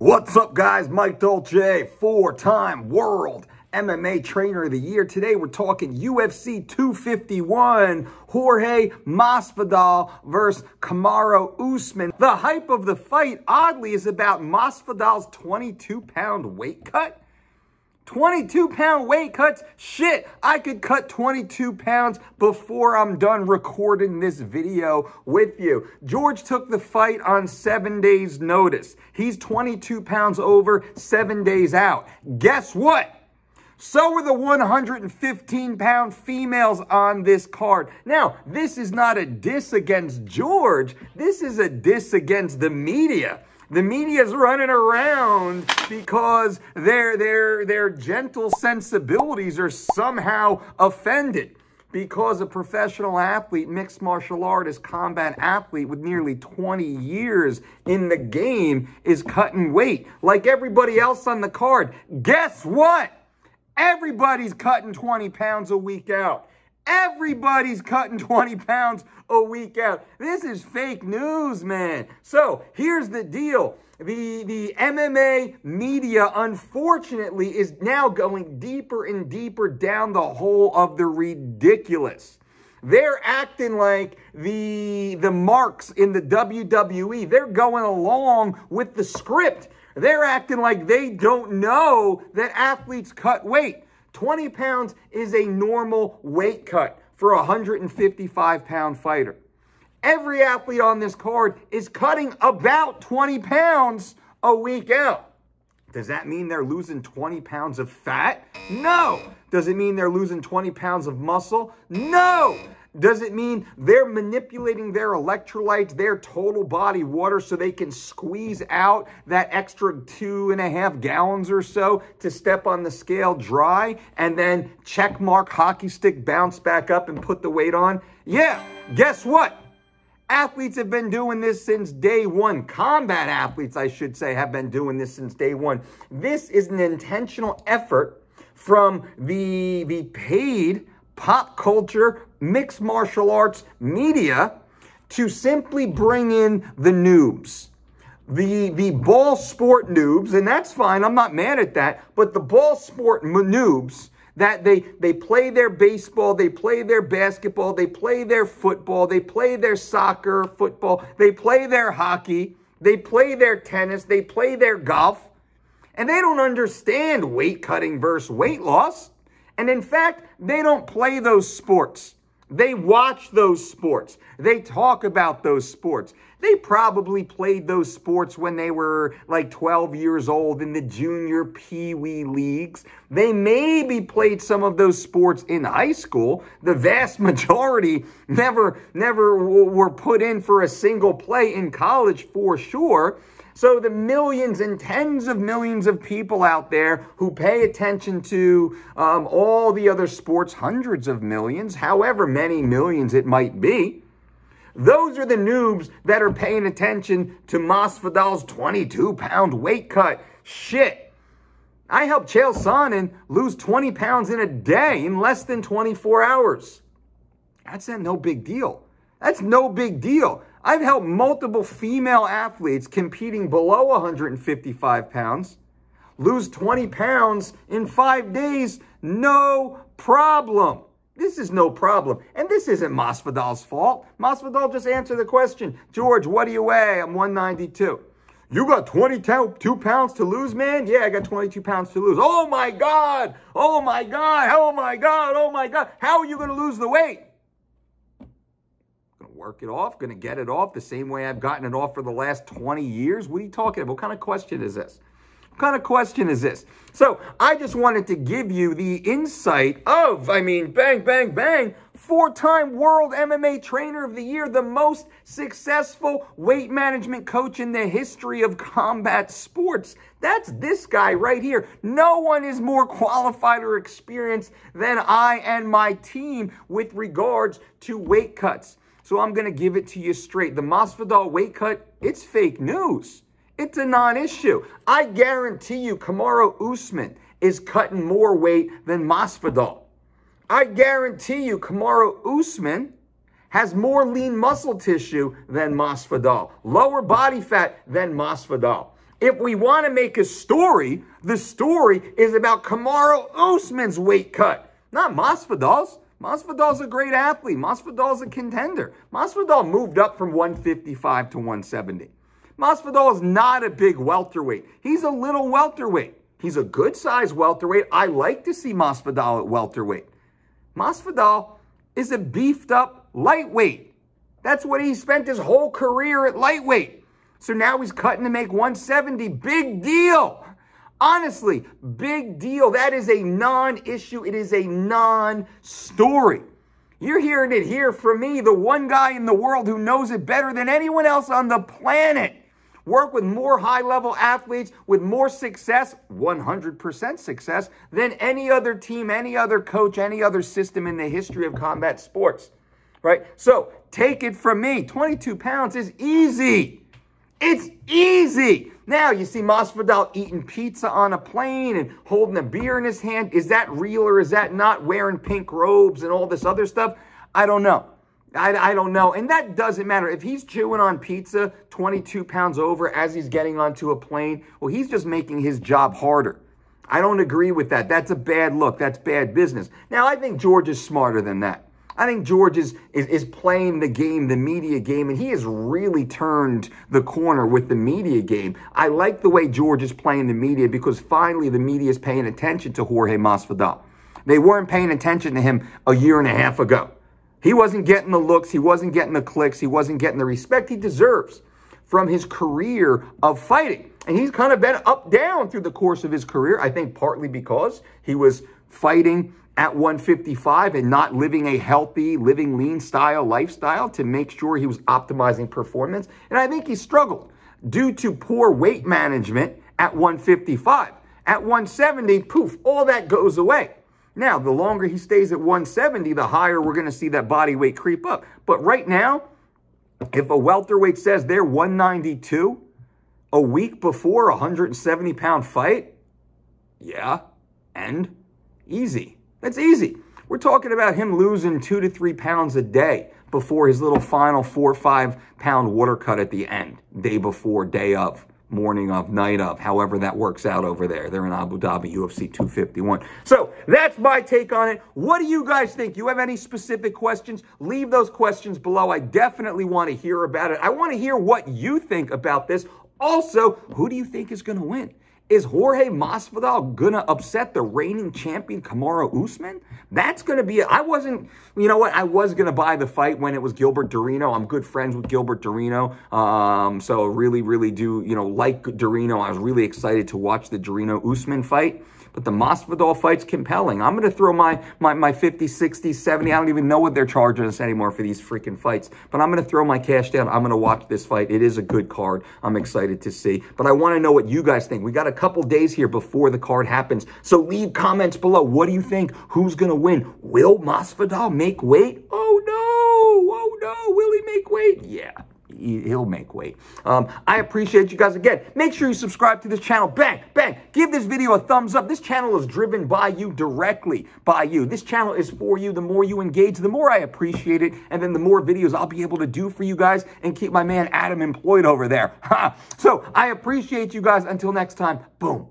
What's up, guys? Mike Dolce, four-time world MMA trainer of the year. Today, we're talking UFC 251, Jorge Masvidal versus Kamaru Usman. The hype of the fight, oddly, is about Masvidal's 22-pound weight cut. 22-pound weight cuts? Shit, I could cut 22 pounds before I'm done recording this video with you. George took the fight on 7 days' notice. He's 22 pounds over, 7 days out. Guess what? So are the 115-pound females on this card. Now, this is not a diss against George. This is a diss against the media. The media's running around because their gentle sensibilities are somehow offended because a professional athlete, mixed martial artist, combat athlete with nearly 20 years in the game is cutting weight like everybody else on the card. Guess what? Everybody's cutting 20 pounds a week out. Everybody's cutting 20 pounds a week out. This is fake news, man. So here's the deal. The MMA media, unfortunately, is now going deeper and deeper down the hole of the ridiculous. They're acting like the marks in the WWE. They're going along with the script. They're acting like they don't know that athletes cut weight. 20 pounds is a normal weight cut for a 155-pound fighter. Every athlete on this card is cutting about 20 pounds a week out. Does that mean they're losing 20 pounds of fat? No. Does it mean they're losing 20 pounds of muscle? No. Does it mean they're manipulating their electrolytes, their total body water, so they can squeeze out that extra 2.5 gallons or so to step on the scale dry and then check mark, hockey stick, bounce back up and put the weight on? Yeah, guess what? Athletes have been doing this since day one. Combat athletes, I should say, have been doing this since day one. This is an intentional effort from the paid pop culture, mixed martial arts media to simply bring in the noobs. The ball sport noobs, and that's fine, I'm not mad at that, but the ball sport noobs, that they play their baseball, they play their basketball, they play their football, they play their soccer, football, they play their hockey, they play their tennis, they play their golf, and they don't understand weight cutting versus weight loss. And in fact, they don't play those sports. They watch those sports. They talk about those sports. They probably played those sports when they were like 12 years old in the junior pee-wee leagues. They maybe played some of those sports in high school. The vast majority never were put in for a single play in college for sure. So the millions and tens of millions of people out there who pay attention to all the other sports, hundreds of millions, however many millions it might be, those are the noobs that are paying attention to Masvidal's 22-pound weight cut. Shit. I helped Chael Sonnen lose 20 pounds in a day in less than 24 hours. That's no big deal. That's no big deal. I've helped multiple female athletes competing below 155 pounds lose 20 pounds in 5 days. No problem. This is no problem. And this isn't Masvidal's fault. Masvidal just answered the question. George, what do you weigh? I'm 192. You got 22 pounds to lose, man? Yeah, I got 22 pounds to lose. Oh, my God. Oh, my God. Oh, my God. Oh, my God. How are you going to lose the weight? Work it off, going to get it off the same way I've gotten it off for the last 20 years? What are you talking about? What kind of question is this? What kind of question is this? So I just wanted to give you the insight of, bang, bang, bang, four-time world MMA trainer of the year, the most successful weight management coach in the history of combat sports. That's this guy right here. No one is more qualified or experienced than I and my team with regards to weight cuts. So I'm going to give it to you straight. The Masvidal weight cut, it's fake news. It's a non-issue. I guarantee you Kamaru Usman is cutting more weight than Masvidal. I guarantee you Kamaru Usman has more lean muscle tissue than Masvidal, lower body fat than Masvidal. If we want to make a story, the story is about Kamaru Usman's weight cut, not Masvidal's. Masvidal's a great athlete. Masvidal's a contender. Masvidal moved up from 155 to 170. Masvidal is not a big welterweight. He's a little welterweight. He's a good-sized welterweight. I like to see Masvidal at welterweight. Masvidal is a beefed-up lightweight. That's what he spent his whole career at lightweight. So now he's cutting to make 170. Big deal. Honestly, big deal. That is a non-issue. It is a non-story. You're hearing it here from me, the one guy in the world who knows it better than anyone else on the planet. Work with more high-level athletes with more success, 100% success, than any other team, any other coach, any other system in the history of combat sports, right? So take it from me. 22 pounds is easy. It's easy. Now, you see Masvidal eating pizza on a plane and holding a beer in his hand. Is that real or is that not? Wearing pink robes and all this other stuff? I don't know. I don't know. And that doesn't matter. If he's chewing on pizza 22 pounds over as he's getting onto a plane, well, he's just making his job harder. I don't agree with that. That's a bad look. That's bad business. Now, I think George is smarter than that. I think George is playing the game, the media game, and he has really turned the corner with the media game. I like the way George is playing the media because finally the media is paying attention to Jorge Masvidal. They weren't paying attention to him a year and a half ago. He wasn't getting the looks. He wasn't getting the clicks. He wasn't getting the respect he deserves from his career of fighting. And he's kind of been up, down through the course of his career, I think partly because he was fighting at 155 and not living a healthy, living lean style lifestyle to make sure he was optimizing performance. And I think he struggled due to poor weight management at 155. At 170, poof, all that goes away. Now, the longer he stays at 170, the higher we're going to see that body weight creep up. But right now, if a welterweight says they're 192 a week before a 170-pound fight, yeah, and easy. That's easy. We're talking about him losing 2 to 3 pounds a day before his little final 4 or 5 pound water cut at the end. Day before, day of, morning of, night of, however that works out over there. They're in Abu Dhabi, UFC 251. So that's my take on it. What do you guys think? You have any specific questions? Leave those questions below. I definitely want to hear about it. I want to hear what you think about this. Also, who do you think is going to win? Is Jorge Masvidal going to upset the reigning champion Kamaru Usman? That's going to be, I was going to buy the fight when it was Gilbert Durinho. I'm good friends with Gilbert Durinho. So really do, like Durinho. I was really excited to watch the Durinho-Usman fight. But the Masvidal fight's compelling. I'm going to throw my 50, 60, 70. I don't even know what they're charging us anymore for these freaking fights. But I'm going to throw my cash down. I'm going to watch this fight. It is a good card. I'm excited to see. But I want to know what you guys think. We got a couple days here before the card happens. So leave comments below. What do you think? Who's going to win? Will Masvidal make weight? Oh, no. Oh, no. Will he make weight? Yeah. He'll make weight. I appreciate you guys again. Make sure you subscribe to this channel. Bang, bang. Give this video a thumbs up. This channel is driven by you, directly by you. This channel is for you. The more you engage, the more I appreciate it. And then the more videos I'll be able to do for you guys and keep my man Adam employed over there. So I appreciate you guys. Until next time, boom.